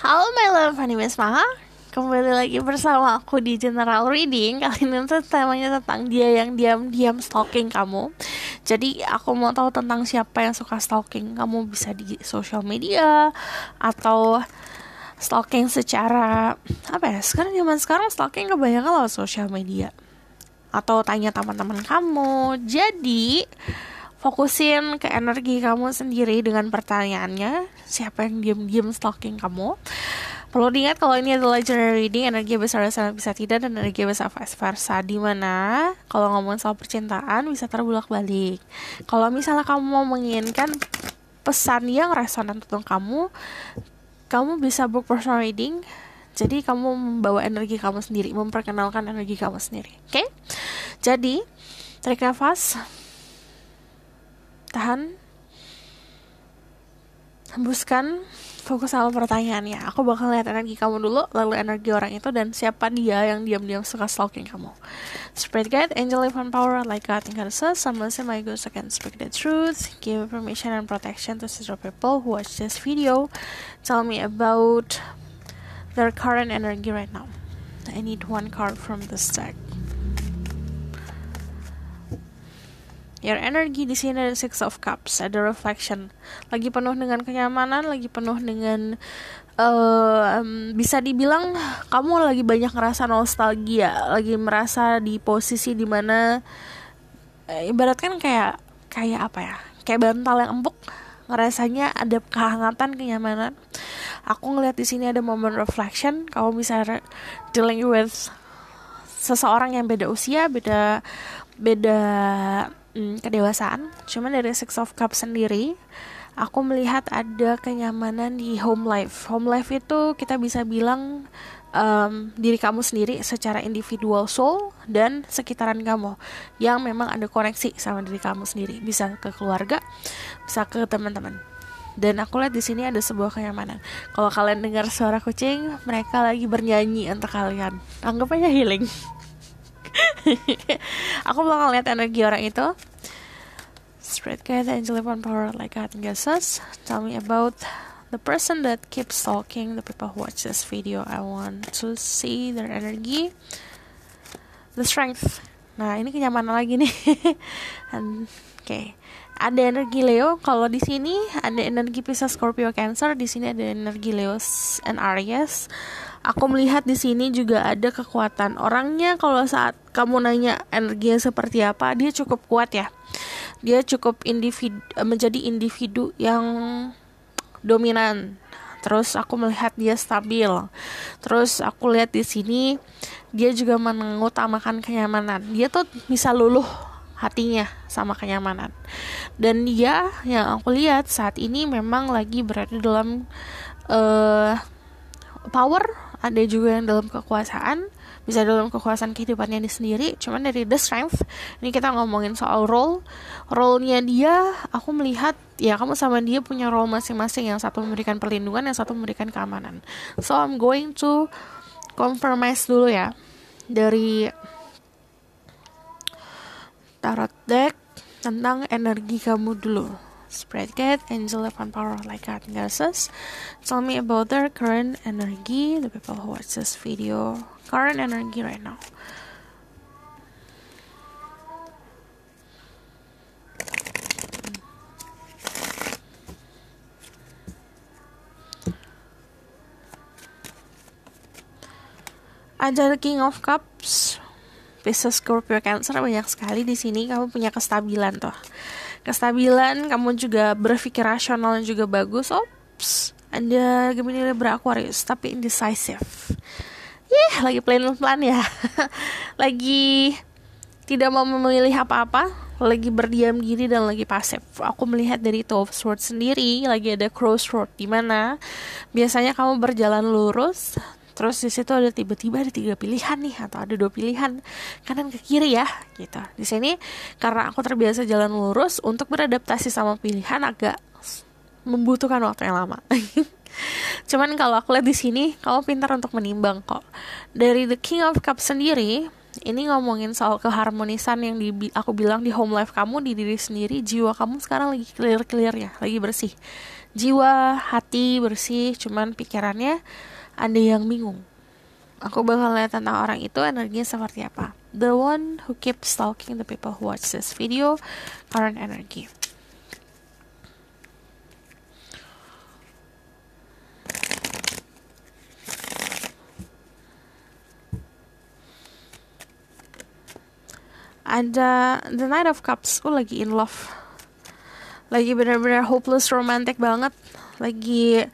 Halo my love, my name is Maha. Kembali lagi bersama aku di General Reading. Kali ini tuh temanya tentang dia yang diam-diam stalking kamu. Jadi aku mau tahu tentang siapa yang suka stalking kamu, bisa di social media atau stalking secara sekarang zaman sekarang stalking kebanyakan lewat social media atau tanya teman-teman kamu. Jadi fokusin ke energi kamu sendiri dengan pertanyaannya, siapa yang diam-diam stalking kamu. Perlu diingat kalau ini adalah general reading, energi besar bisa tidak, dan energi besar vice versa. Dimana kalau ngomong soal percintaan bisa terbulak-balik. Kalau misalnya kamu mau menginginkan pesan yang resonan tentang kamu bisa book personal reading. Jadi kamu membawa energi kamu sendiri, memperkenalkan energi kamu sendiri. Oke? Jadi tarik nafas, tahan, hembuskan, fokus sama pertanyaannya. Aku bakal lihat energi kamu dulu, lalu energi orang itu, dan siapa dia yang diam-diam suka stalking kamu. Spirit guide, angel, divine power, like God in Kansas, summon my ghost, I can speak the truth, give permission and protection to sister people who watch this video. Tell me about their current energy right now. I need one card from this deck. Your energy di sini ada Six of Cups, ada reflection, lagi penuh dengan kenyamanan, lagi penuh dengan bisa dibilang kamu lagi banyak ngerasa nostalgia, lagi merasa di posisi dimana ibaratkan kayak apa ya, kayak bantal yang empuk, ngerasanya ada kehangatan, kenyamanan. Aku ngeliat di sini ada momen reflection, kamu bisa dealing with seseorang yang beda usia, beda kedewasaan. Cuman dari Six of Cups sendiri, aku melihat ada kenyamanan di home life. Home life itu kita bisa bilang diri kamu sendiri secara individual soul dan sekitaran kamu yang memang ada koneksi sama diri kamu sendiri. Bisa ke keluarga, bisa ke teman-teman. Dan aku lihat di sini ada sebuah kenyamanan. Kalau kalian dengar suara kucing, mereka lagi bernyanyi untuk kalian. Anggap aja healing. Aku bakal lihat energi orang itu. Spirit guide, angel, divine power, like God and Kansas. Tell me about the person that keeps stalking the people who watch this video. I want to see their energy. The strength. Nah, ini kenyamanan lagi nih. Okay. Ada energi Leo. Kalau di sini ada energi Pisces, Scorpio, Cancer. Di sini ada energi Leo and Aries. Aku melihat di sini juga ada kekuatan orangnya. Kalau saat kamu nanya energinya seperti apa, dia cukup kuat ya. Dia cukup menjadi individu yang dominan. Terus aku melihat dia stabil. Terus aku lihat di sini dia juga mengutamakan kenyamanan. Dia tuh bisa luluh hatinya sama kenyamanan. Dan dia yang aku lihat saat ini memang lagi berada dalam power, ada juga yang dalam kekuasaan, bisa dalam kekuasaan kehidupannya dia sendiri. Cuman dari the strength, ini kita ngomongin soal role-nya dia. Aku melihat ya kamu sama dia punya role masing-masing, yang satu memberikan perlindungan, yang satu memberikan keamanan. So I'm going to compromise dulu ya dari tarot deck tentang energi kamu dulu. Spirit guide, angel, divine power, like God and Kansas. Tell me about their current energy, the people who watch this video, current energy right now. Ada the King of Cups, Pisces, Scorpio, Cancer. Banyak sekali di sini kamu punya kestabilan tuh. Kestabilan, kamu juga berpikir rasional juga bagus. Ada Gemini, Libra, Aquarius, tapi indecisive. Lagi plan ya. Lagi tidak mau memilih apa-apa, lagi berdiam diri dan lagi pasif. Aku melihat dari Two of Swords sendiri lagi ada crossroad, di mana biasanya kamu berjalan lurus, terus di situ ada tiba-tiba ada 3 pilihan nih, atau ada 2 pilihan, kanan ke kiri ya, gitu. Di sini karena aku terbiasa jalan lurus, untuk beradaptasi sama pilihan agak membutuhkan waktu yang lama. Cuman kalau aku lihat di sini, kamu pintar untuk menimbang kok. Dari the King of Cups sendiri, ini ngomongin soal keharmonisan yang aku bilang di home life kamu, di diri sendiri, jiwa kamu sekarang lagi clear ya, lagi bersih. jiwa, hati bersih, cuman pikirannya ada yang bingung. Aku bakal lihat tentang orang itu energinya seperti apa. The one who keeps stalking the people who watch this video, current energy. Ada The Knight of Cups. Lagi in love, lagi benar-benar hopeless romantic banget, lagi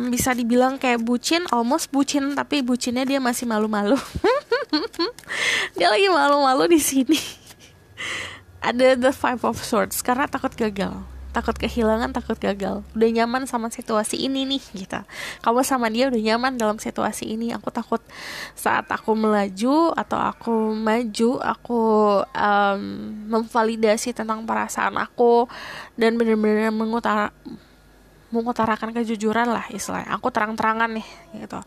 bisa dibilang kayak bucin, almost bucin, tapi bucinnya dia masih malu-malu. Dia lagi malu-malu di sini. Ada The Five of Swords karena takut gagal, takut kehilangan, takut gagal. Udah nyaman sama situasi ini nih gitu. Kamu sama dia udah nyaman dalam situasi ini. Aku takut saat aku melaju atau aku maju, aku memvalidasi tentang perasaan aku dan benar-benar mengutarakan kejujuran lah istilahnya. Aku terang-terangan nih gitu.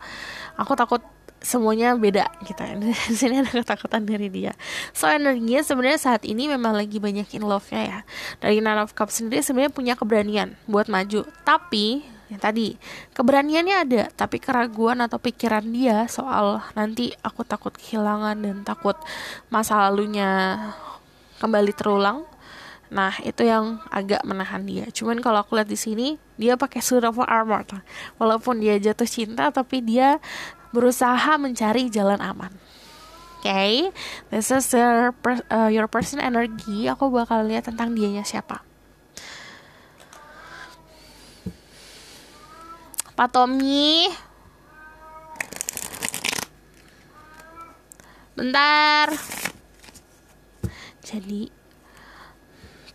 Aku takut semuanya beda gitu. Di sini ada ketakutan dari dia. So energinya sebenarnya saat ini memang lagi banyak in love-nya ya. Dari Nine of Cups sendiri sebenarnya punya keberanian buat maju. Tapi yang tadi keberaniannya ada, tapi keraguan atau pikiran dia soal nanti aku takut kehilangan dan takut masa lalunya kembali terulang. Nah, itu yang agak menahan dia. Cuman kalau aku lihat di sini, dia pakai Suit of Armor. Walaupun dia jatuh cinta, tapi dia berusaha mencari jalan aman. Okay, this is your person energy. Aku bakal lihat tentang dianya siapa. Pak Tommy, bentar. Jadi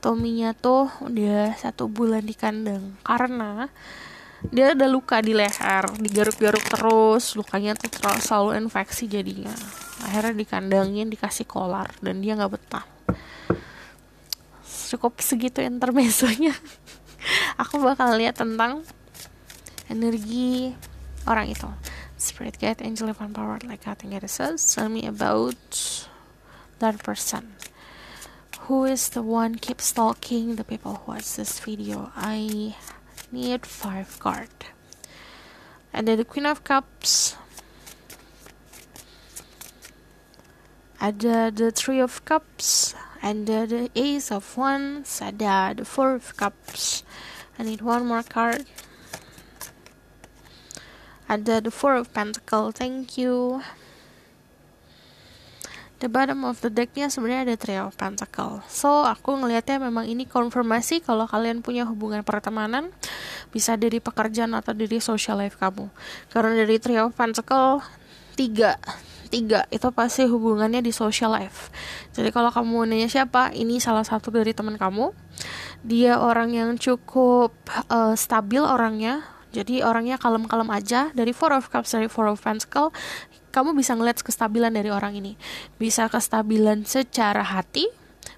Tominya tuh udah 1 bulan di kandang karena dia ada luka di leher, digaruk-garuk terus, lukanya tuh selalu infeksi jadinya. Akhirnya dikandangin, dikasih kolar dan dia nggak betah. Cukup segitu intermezzonya. Aku bakal lihat tentang energi orang itu. Spirit guide, angel divine power, like I think it says. Tell me about that person. Who is the one keep stalking the people who watch this video? I need 5 card. Ada the Queen of Cups. Ada the Three of Cups. Ada the Ace of Wands. Ada the Four of Cups. I need 1 more card. Ada the Four of Pentacles. Thank you. The bottom of the decknya sebenarnya ada Three of Pentacles. So aku ngelihatnya memang ini konfirmasi kalau kalian punya hubungan pertemanan, bisa dari pekerjaan atau dari social life kamu. Karena dari Three of Pentacles 3 itu pasti hubungannya di social life. Jadi kalau kamu nanya siapa, ini salah satu dari teman kamu. Dia orang yang cukup stabil orangnya. Jadi orangnya kalem-kalem aja. Dari Four of Cups, dari Four of Pentacles, kamu bisa ngeliat kestabilan dari orang ini. Bisa kestabilan secara hati,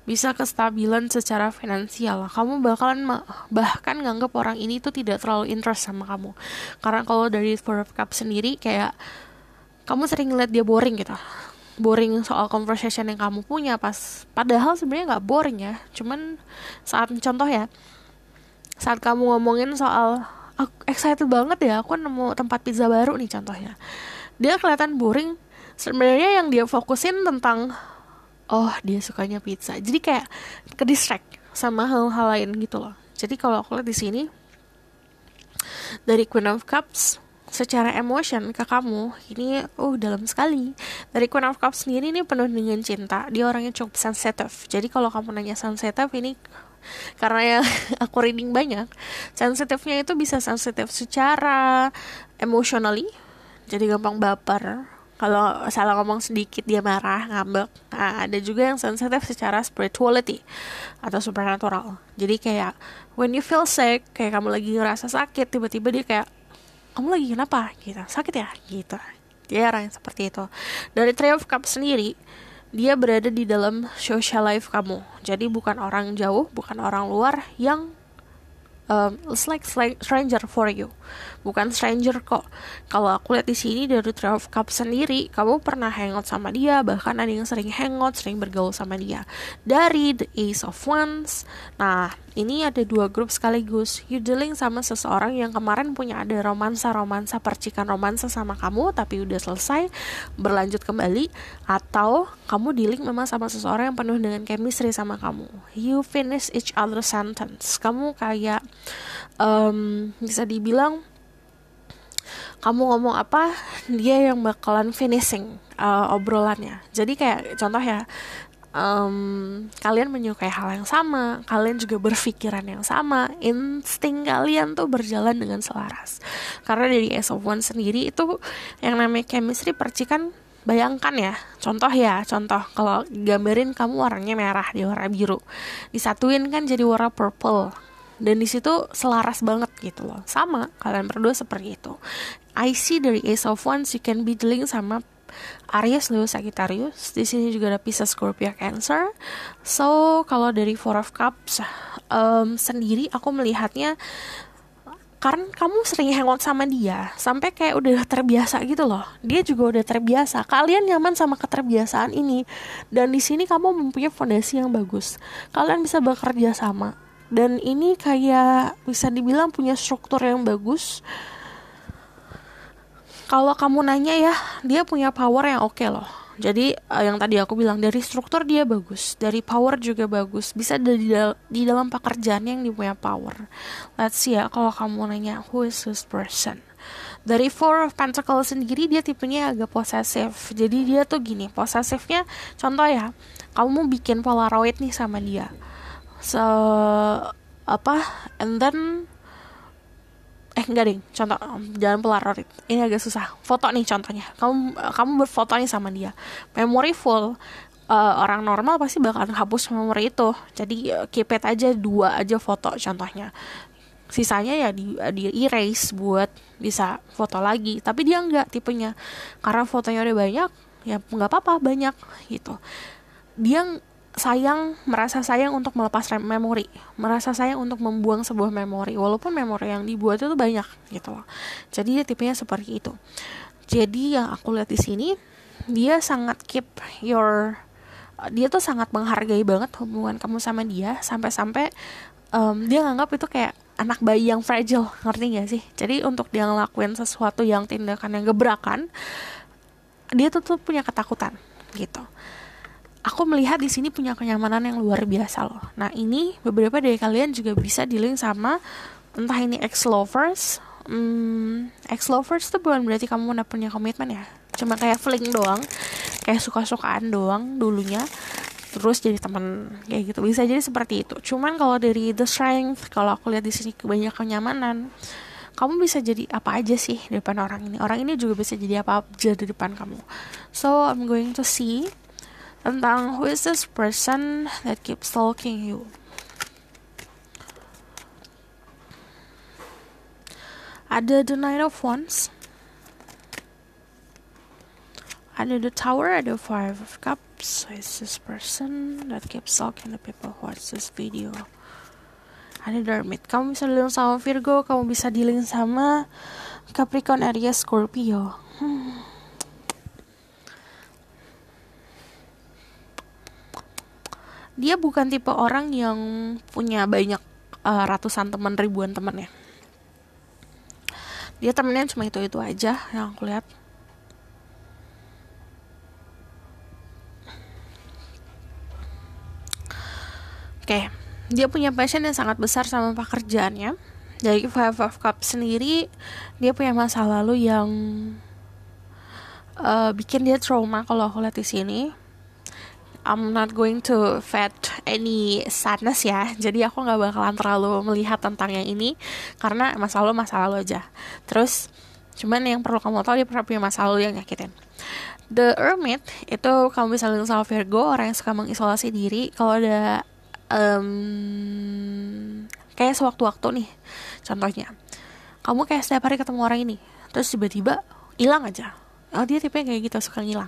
bisa kestabilan secara finansial. Kamu bakalan bahkan nganggap orang ini tuh tidak terlalu interest sama kamu. Karena kalau dari Four of Cups sendiri kayak kamu sering ngeliat dia boring gitu. Boring soal conversation yang kamu punya padahal sebenarnya nggak boring ya. Cuman saat contoh ya, saat kamu ngomongin soal aku excited banget ya, aku nemu tempat pizza baru nih contohnya. Dia kelihatan boring. Sebenarnya yang dia fokusin tentang dia sukanya pizza. Jadi kayak ke distract sama hal-hal lain gitu loh. Jadi kalau aku lihat di sini dari Queen of Cups secara emotion ke kamu ini dalam sekali. Dari Queen of Cups sendiri ini penuh dengan cinta. Dia orangnya cukup sensitif. Jadi kalau kamu nanya sensitif ini karena ya aku reading banyak, sensitifnya itu bisa sensitif secara emotionally. Jadi gampang baper. Kalau salah ngomong sedikit dia marah, ngambek. Nah, ada juga yang sensitif secara spirituality atau supernatural. Jadi kayak when you feel sick, kayak kamu lagi ngerasa sakit, tiba-tiba dia kayak, kamu lagi kenapa? Gitu, sakit ya? Gitu. Dia orang yang seperti itu. Dari Three of Cups sendiri, dia berada di dalam social life kamu. Jadi bukan orang jauh, bukan orang luar yang it's like stranger for you, bukan stranger kok. Kalau aku lihat di sini dari Three of Cups sendiri, kamu pernah hangout sama dia, bahkan ada yang sering hangout, sering bergaul sama dia. Dari the Ace of Wands, nah ini ada dua grup sekaligus. You dealing sama seseorang yang kemarin punya ada romansa percikan romansa sama kamu, tapi udah selesai, berlanjut kembali. Atau kamu dealing memang sama seseorang yang penuh dengan chemistry sama kamu. You finish each other sentence. Kamu kayak bisa dibilang kamu ngomong apa, dia yang bakalan finishing obrolannya. Jadi kayak contoh ya, kalian menyukai hal yang sama, kalian juga berpikiran yang sama, insting kalian tuh berjalan dengan selaras. Karena dari Ace of Wands sendiri itu yang namanya chemistry percikan. Bayangkan ya, contoh kalau gambarin kamu warnanya merah, dia warna biru, disatuin kan jadi warna purple, dan di situ selaras banget gitu loh. Sama kalian berdua seperti itu. I see dari Ace of Wands you can be dealing sama Aries, Leo, Sagittarius. Di sini juga ada Pisces, Scorpio, Cancer. So kalau dari Four of Cups sendiri aku melihatnya karena kamu sering hangout sama dia sampai kayak udah terbiasa gitu loh. Dia juga udah terbiasa. Kalian nyaman sama keterbiasaan ini. Dan di sini kamu mempunyai fondasi yang bagus. Kalian bisa bekerja sama. Dan ini kayak bisa dibilang punya struktur yang bagus. Kalau kamu nanya ya, dia punya power yang oke loh. Jadi yang tadi aku bilang, dari struktur dia bagus, dari power juga bagus. Bisa di dalam pekerjaan yang dia punya power. Let's see ya, kalau kamu nanya who is this person. Dari Four of Pentacles sendiri dia tipenya agak posesif. Jadi dia tuh gini, posesifnya contoh ya, kamu bikin Polaroid nih sama dia. And then enggak deh, contoh jangan Polaroid, ini agak susah. Foto nih contohnya, kamu berfoto nih sama dia, memory full. Orang normal pasti bakal hapus memori itu, jadi keep it aja 2 aja foto contohnya, sisanya ya di erase buat bisa foto lagi. Tapi dia enggak tipenya, karena fotonya udah banyak ya nggak apa-apa banyak gitu. Dia merasa sayang untuk melepas memori, merasa sayang untuk membuang sebuah memori, walaupun memori yang dibuat itu banyak gitu loh. Jadi dia tipenya seperti itu. Jadi yang aku lihat di sini, dia sangat dia tuh sangat menghargai banget hubungan kamu sama dia, sampai-sampai dia nganggap itu kayak anak bayi yang fragile, ngerti gak sih? Jadi untuk dia ngelakuin sesuatu yang tindakan yang gebrakan, dia tuh punya ketakutan gitu. Aku melihat di sini punya kenyamanan yang luar biasa loh. Nah ini beberapa dari kalian juga bisa dealing sama entah ini ex-lovers. Ex-lovers tuh bukan berarti kamu udah punya komitmen ya. Cuma kayak fling doang, kayak suka-sukaan doang dulunya, terus jadi teman kayak gitu. Bisa jadi seperti itu. Cuman kalau dari the strength, kalau aku lihat di sini banyak kenyamanan, kamu bisa jadi apa aja sih di depan orang ini. Orang ini juga bisa jadi apa aja di depan kamu. So I'm going to see tentang who is this person that keeps stalking you. Ada the Knight of Wands, ada the Tower, ada Five of Cups. Who is this person that keeps stalking the people who watch this video? Ada the Hermit. Kamu bisa dealing sama Virgo, kamu bisa dealing sama Capricorn, Aries, Scorpio. Dia bukan tipe orang yang punya banyak ratusan teman, ribuan teman ya. Dia temennya cuma itu aja yang aku lihat. Oke, dia punya passion yang sangat besar sama pekerjaannya. Dari Five of Cups sendiri, dia punya masa lalu yang bikin dia trauma kalau aku lihat di sini. I'm not going to feed any sadness ya. Jadi aku gak bakalan terlalu melihat tentang yang ini, karena masa lalu aja. Terus cuman yang perlu kamu tahu, dia pernah punya masa lalu yang nyakitin. The Hermit itu kamu bisa lihat sama Virgo, orang yang suka mengisolasi diri. Kalau ada kayak sewaktu-waktu nih, contohnya kamu kayak setiap hari ketemu orang ini, terus tiba-tiba hilang aja. Oh dia tipenya kayak gitu, suka ngilang.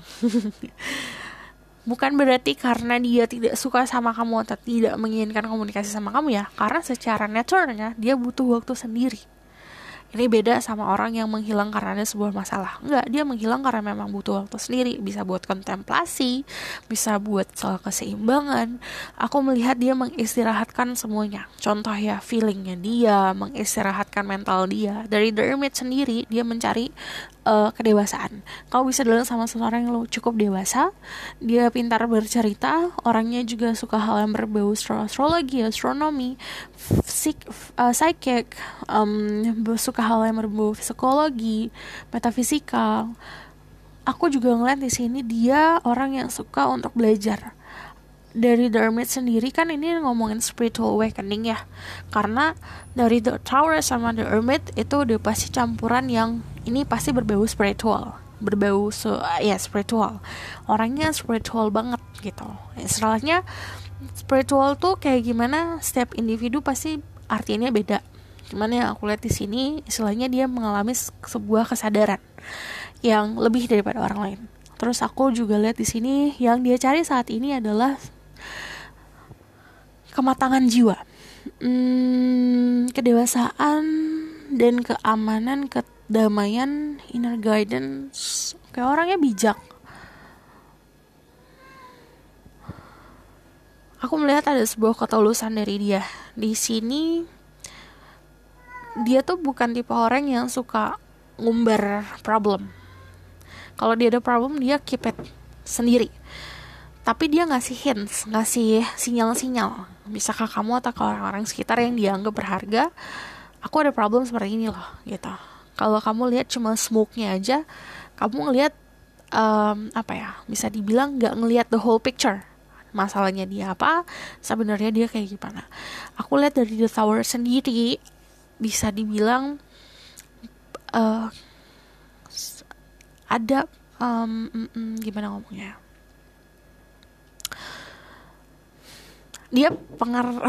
Bukan berarti karena dia tidak suka sama kamu atau tidak menginginkan komunikasi sama kamu ya, karena secara naturalnya dia butuh waktu sendiri. Ini beda sama orang yang menghilang karena ada sebuah masalah. Enggak, dia menghilang karena memang butuh waktu sendiri. Bisa buat kontemplasi, bisa buat soal keseimbangan. Aku melihat dia mengistirahatkan semuanya. Contoh ya, feelingnya dia, mengistirahatkan mental dia. Dari The Hermit sendiri, dia mencari kedewasaan. Kau bisa dalam sama seseorang yang cukup dewasa, dia pintar bercerita, orangnya juga suka hal yang berbau astrologi, astronomi, psychic, suka hal yang berbau psikologi, metafisikal. Aku juga ngeliat di sini dia orang yang suka untuk belajar. Dari The Hermit sendiri kan ini ngomongin spiritual awakening ya, karena dari The Tower sama The Hermit itu udah pasti campuran yang ini pasti berbau spiritual, spiritual, orangnya spiritual banget gitu. Istilahnya spiritual tuh kayak gimana, setiap individu pasti artinya beda. Cuman yang aku lihat di sini istilahnya dia mengalami sebuah kesadaran yang lebih daripada orang lain. Terus aku juga lihat di sini yang dia cari saat ini adalah kematangan jiwa, kedewasaan dan keamanan, kedamaian, inner guidance. Kayak orangnya bijak. Aku melihat ada sebuah ketulusan dari dia. Di sini dia tuh bukan tipe orang yang suka ngumbar problem. Kalau dia ada problem, dia keep it sendiri. Tapi dia ngasih hints, ngasih sinyal-sinyal. Bisa ke kamu atau ke orang-orang sekitar yang dianggap berharga, aku ada problem seperti ini loh, gitu. Kalau kamu lihat cuma smoke-nya aja, kamu ngelihat bisa dibilang nggak ngelihat the whole picture. Masalahnya dia apa, sebenarnya dia kayak gimana. Aku lihat dari The Tower sendiri, bisa dibilang ada gimana ngomongnya, dia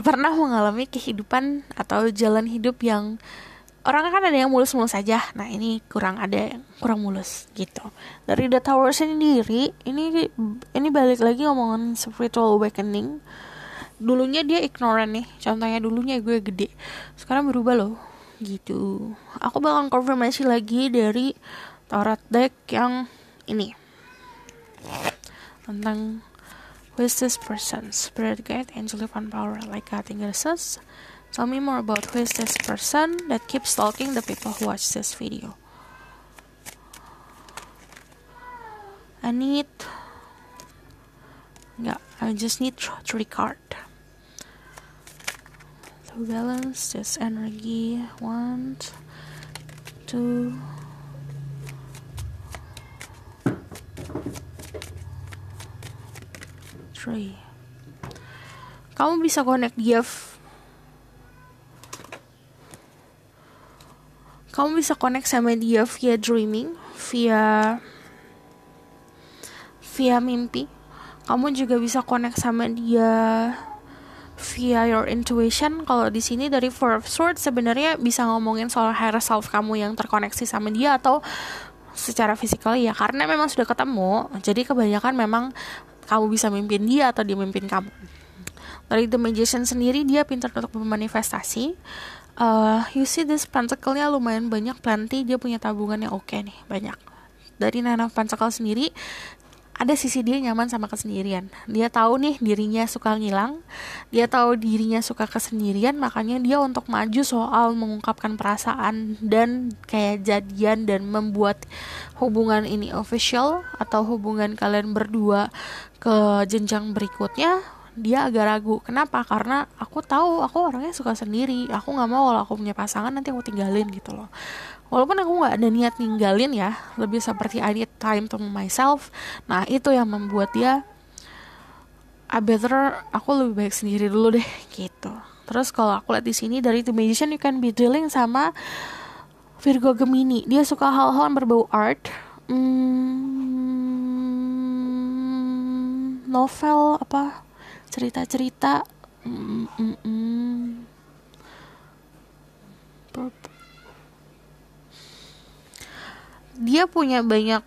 pernah mengalami kehidupan atau jalan hidup yang orang kan ada yang mulus-mulus saja. Nah ini ada yang kurang mulus gitu. Dari The Tower sendiri, ini balik lagi ngomongin spiritual awakening. Dulunya dia ignorant nih, contohnya dulunya gue gede, sekarang berubah loh gitu. Aku bakal konfirmasi lagi dari tarot deck yang ini tentang who is this person, spirit guide, angel divine power, like guiding us. Tell me more about who is this person that keeps stalking the people who watch this video. I just need 3 cards to balance this energy. 1, 2, 3. Kamu bisa connect dia. Kamu bisa connect sama dia via dreaming, via mimpi. Kamu juga bisa connect sama dia via your intuition. Kalau di sini dari Four of Swords sebenarnya bisa ngomongin soal higher self kamu yang terkoneksi sama dia, atau secara fisikal ya, karena memang sudah ketemu. Jadi kebanyakan memang kamu bisa mimpin dia atau dia mimpin kamu. Dari The Magician sendiri, dia pintar untuk bermanifestasi. You see this pentacle-nya lumayan banyak, plenty. Dia punya tabungan yang oke nih, banyak. Dari Nine of Pentacles sendiri, ada sisi dia nyaman sama kesendirian. Dia tahu nih dirinya suka ngilang, dia tahu dirinya suka kesendirian, makanya dia untuk maju soal mengungkapkan perasaan dan kayak jadian dan membuat hubungan ini official atau hubungan kalian berdua ke jenjang berikutnya. Dia agak ragu. Kenapa? Karena aku tahu aku orangnya suka sendiri. Aku nggak mau kalau aku punya pasangan nanti aku tinggalin gitu loh. Walaupun aku nggak ada niat ninggalin ya, lebih seperti I need time to myself. Nah itu yang membuat dia aku lebih baik sendiri dulu deh gitu. Terus kalau aku lihat di sini dari The Magician, you can be dealing sama Virgo Gemini. Dia suka hal-hal yang berbau art, novel cerita-cerita, dia punya banyak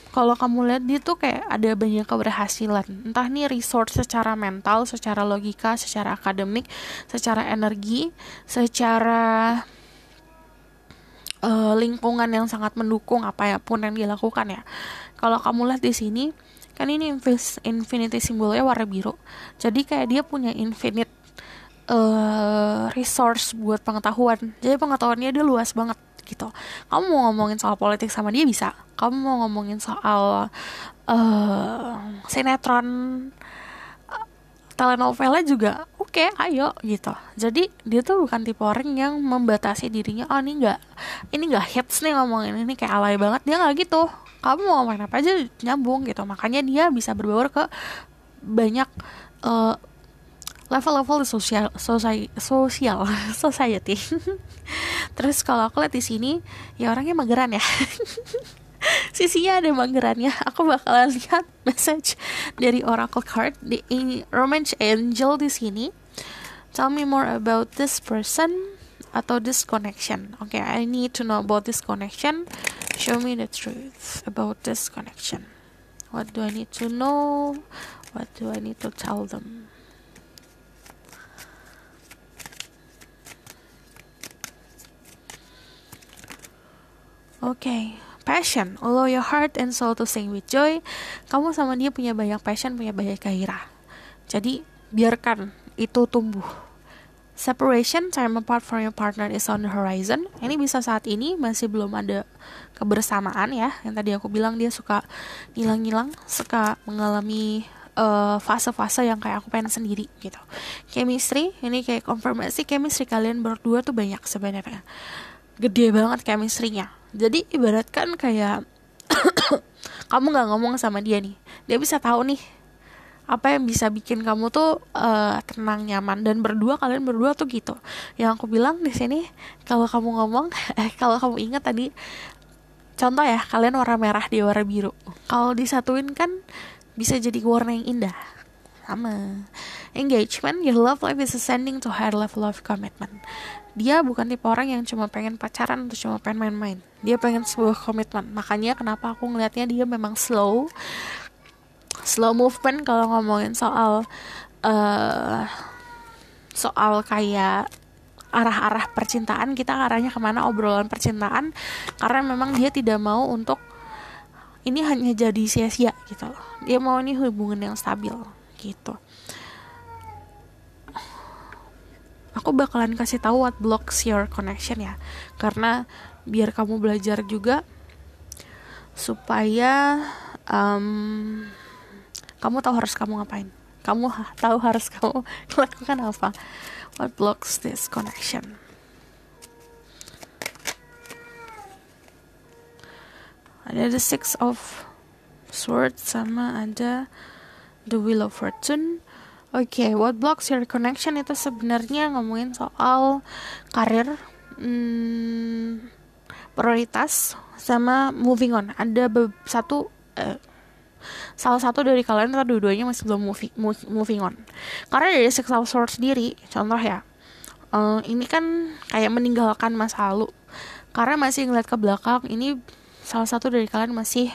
kalau kamu lihat dia tuh kayak ada banyak keberhasilan, entah nih resource secara mental, secara logika, secara akademik, secara energi, secara lingkungan yang sangat mendukung apapun yang dia lakukan ya. Kalau kamu lihat di sini, kan ini infinity simbolnya warna biru. Jadi kayak dia punya infinite resource buat pengetahuan. Jadi pengetahuannya dia luas banget gitu. Kamu mau ngomongin soal politik sama dia bisa. Kamu mau ngomongin soal sinetron, telenovela juga oke, ayo gitu. Jadi dia tuh bukan tipe orang yang membatasi dirinya, oh ini nggak hits nih ngomongin ini kayak alay banget. Dia nggak gitu, kamu mau ngomongin apa aja nyambung gitu. Makanya dia bisa berbaur ke banyak level-level di society. Terus kalau aku lihat di sini ya orangnya mageran ya. Sisinya ada magerannya. Aku bakalan lihat message dari Oracle card di Romance Angel di sini. Tell me more about this person atau this connection. Okay, I need to know about this connection. Show me the truth about this connection. What do I need to know? What do I need to tell them? Okay, passion, allow your heart and soul to sing with joy. Kamu sama dia punya banyak passion, punya banyak gairah. Jadi biarkan itu tumbuh. Separation, time apart from your partner is on the horizon. Ini bisa saat ini masih belum ada kebersamaan ya. Yang tadi aku bilang dia suka ngilang-ngilang, suka mengalami fase-fase yang kayak aku pengen sendiri gitu. Chemistry, ini kayak konfirmasi chemistry kalian berdua tuh banyak sebenarnya. Gede banget chemistry-nya. Jadi ibaratkan kayak kamu gak ngomong sama dia nih, dia bisa tahu nih apa yang bisa bikin kamu tuh tenang, nyaman. Dan kalian berdua tuh gitu. Yang aku bilang di sini, kalau kamu ngomong kalau kamu ingat tadi contoh ya, kalian warna merah, dia warna biru. Kalau disatuin kan bisa jadi warna yang indah. Sama engagement, your love life is ascending to higher level of commitment. Dia bukan tipe orang yang cuma pengen pacaran atau cuma pengen main-main. Dia pengen sebuah komitmen. Makanya kenapa aku ngelihatnya dia memang slow movement kalau ngomongin soal kayak arah-arah percintaan. Kita arahnya kemana obrolan percintaan, karena memang dia tidak mau untuk ini hanya jadi sia-sia gitu loh. Dia mau ini hubungan yang stabil gitu. Aku bakalan kasih tahu what blocks your connection ya, karena biar kamu belajar juga supaya kamu tahu harus kamu ngapain, kamu tahu harus kamu lakukan apa. What blocks this connection? Ada the Six of Swords sama ada the Wheel of Fortune. Oke, what blocks your connection itu sebenarnya ngomongin soal karir, prioritas, sama moving on. Ada salah satu dari kalian atau dua-duanya masih belum moving on. Karena dari Six of Swords sendiri, contoh ya, ini kan kayak meninggalkan masa lalu. Karena masih ngeliat ke belakang, ini salah satu dari kalian masih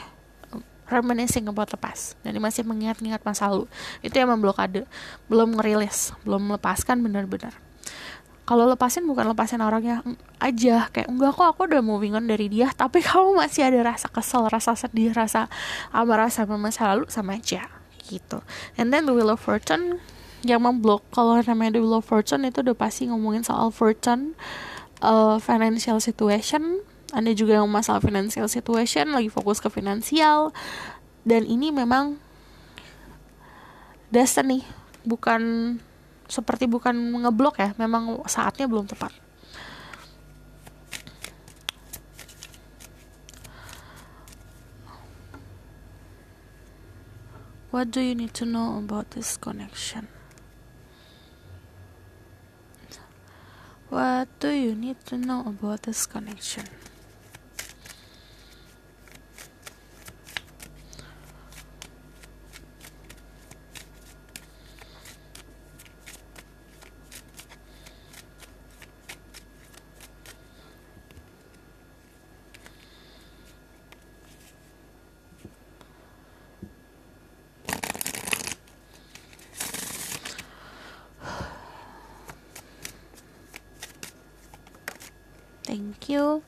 reminiscing about the past, dan masih mengingat-ingat masa lalu. Itu yang memblokade, belum ngerilis, belum melepaskan benar-benar. Kalau lepasin bukan lepasin orangnya aja, kayak enggak kok aku udah moving on dari dia, tapi kamu masih ada rasa kesel, rasa sedih, rasa amarah sama masa lalu, sama aja gitu. And then the Wheel of Fortune yang memblok. Kalau namanya the Wheel of Fortune itu udah pasti ngomongin soal fortune, financial situation. Ada juga yang masalah financial situation, lagi fokus ke finansial. Dan ini memang destiny, bukan ngeblok ya, memang saatnya belum tepat. What do you need to know about this connection? What do you need to know about this connection? thank you.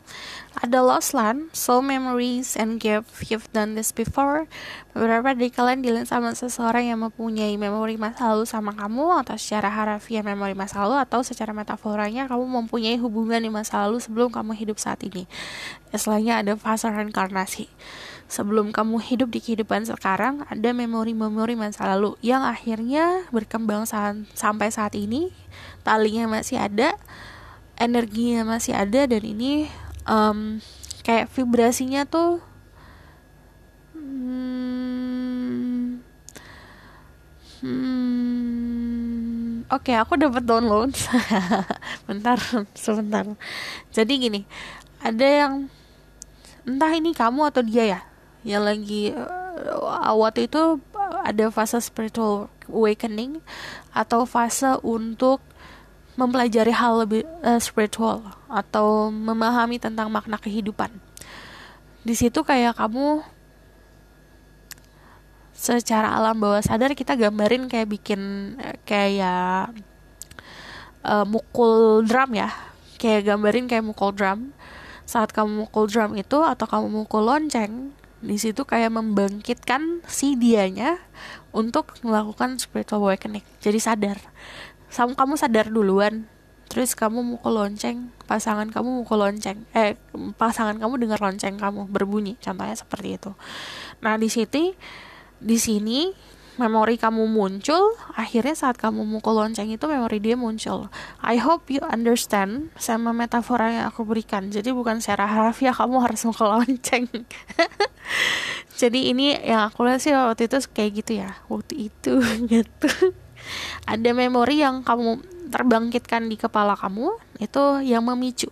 Ada lost land, soul memories, and gift. You've done this before. Beberapa dari kalian dealing sama seseorang yang mempunyai memori masa lalu sama kamu, atau secara harafiah memori masa lalu, atau secara metaforanya kamu mempunyai hubungan di masa lalu sebelum kamu hidup saat ini. Istilahnya ada fase reinkarnasi. Sebelum kamu hidup di kehidupan sekarang, ada memori-memori masa lalu yang akhirnya berkembang sampai saat ini. Talinya masih ada, energinya masih ada, dan ini kayak vibrasinya tuh Oke, aku dapat download. Sebentar. Jadi gini, ada yang entah ini kamu atau dia ya, yang lagi waktu itu ada fase spiritual awakening atau fase untuk mempelajari hal lebih spiritual atau memahami tentang makna kehidupan. Di situ kayak kamu secara alam bawah sadar, kita gambarin kayak bikin kayak mukul drum ya, kayak gambarin kayak mukul drum. Saat kamu mukul drum itu atau kamu mukul lonceng, di situ kayak membangkitkan si dianya untuk melakukan spiritual awakening. Jadi sadar. Kamu sadar duluan, terus kamu mukul lonceng, pasangan kamu dengar lonceng kamu berbunyi, contohnya seperti itu. Nah di sini memori kamu muncul, akhirnya saat kamu mukul lonceng itu memori dia muncul. I hope you understand sama metafora yang aku berikan. Jadi bukan secara harafiah kamu harus mukul lonceng. Jadi ini yang aku lihat sih waktu itu kayak gitu ya, waktu itu gitu. Ada memori yang kamu terbangkitkan di kepala kamu, itu yang memicu.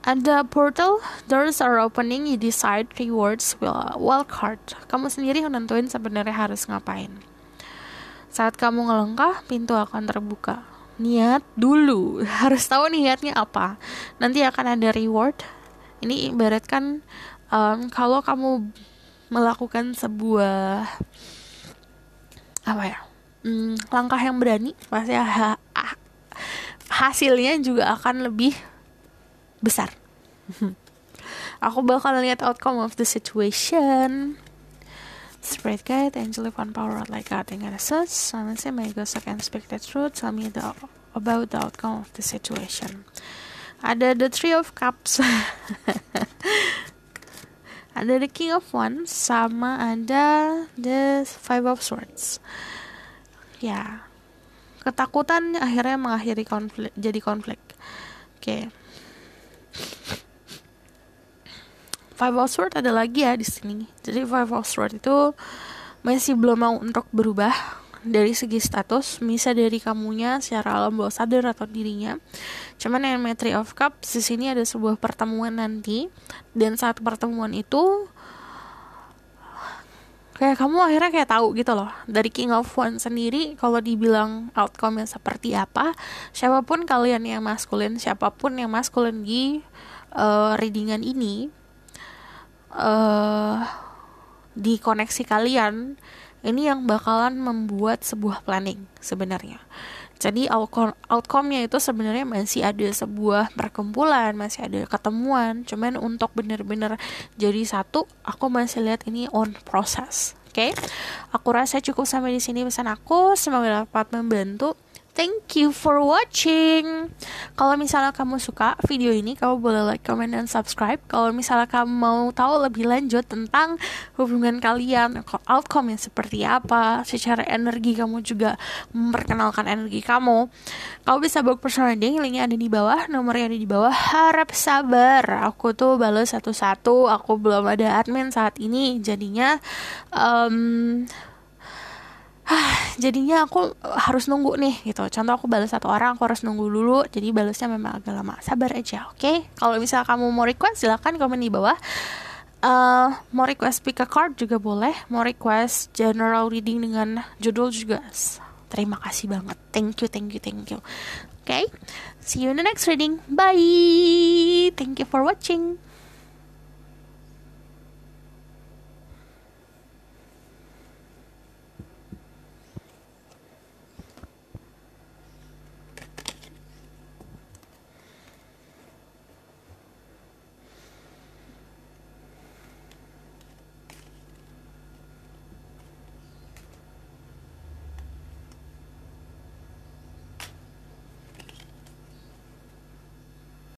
Ada portal, doors are opening, you decide, rewards, wild card. Kamu sendiri nentuin sebenarnya harus ngapain. Saat kamu ngelangkah, pintu akan terbuka. Niat dulu, harus tahu niatnya apa. Nanti akan ada reward. Ini ibaratkan kalau kamu melakukan sebuah langkah yang berani, pasti hasilnya juga akan lebih besar. Aku bakal lihat outcome of the situation. Spirit guide, angelic one power like God and assess. Honestly, may God can speak the truth. Tell me about the outcome of the situation. Ada the Three of Cups. Ada the King of Wands, sama ada the Five of Swords. Ya, ketakutan akhirnya mengakhiri konflik, jadi konflik. Oke. Five of Swords ada lagi ya di sini. Jadi Five of Swords itu masih belum mau untuk berubah dari segi status, bisa dari kamunya secara alam bawah sadar atau dirinya. Cuman yang Three of Cups di sini ada sebuah pertemuan nanti, dan saat pertemuan itu kayak kamu akhirnya kayak tahu gitu loh. Dari King of Wands sendiri, kalau dibilang outcome-nya seperti apa, siapapun kalian yang maskulin, siapapun yang maskulin di readingan ini, di koneksi kalian, ini yang bakalan membuat sebuah planning sebenarnya. Jadi outcome-nya itu sebenarnya masih ada sebuah perkumpulan, masih ada ketemuan. Cuman untuk benar-benar jadi satu, aku masih lihat ini on process. Oke? Aku rasa cukup sampai di sini pesan aku. Semoga dapat membantu. Thank you for watching. Kalau misalnya kamu suka video ini, kamu boleh like, comment, dan subscribe. Kalau misalnya kamu mau tahu lebih lanjut tentang hubungan kalian, outcome yang seperti apa, secara energi kamu juga memperkenalkan energi kamu, kamu bisa book personal reading, linknya ada di bawah, nomornya ada di bawah. Harap sabar, aku tuh balas satu-satu. Aku belum ada admin saat ini, jadinya aku harus nunggu nih gitu. Contoh aku balas satu orang, aku harus nunggu dulu. Jadi balasnya memang agak lama. Sabar aja, oke? Kalau misalnya kamu mau request, silakan komen di bawah. Mau request pick a card juga boleh. Mau request general reading dengan judul juga. Terima kasih banget. Thank you. Okay? See you in the next reading. Bye. Thank you for watching.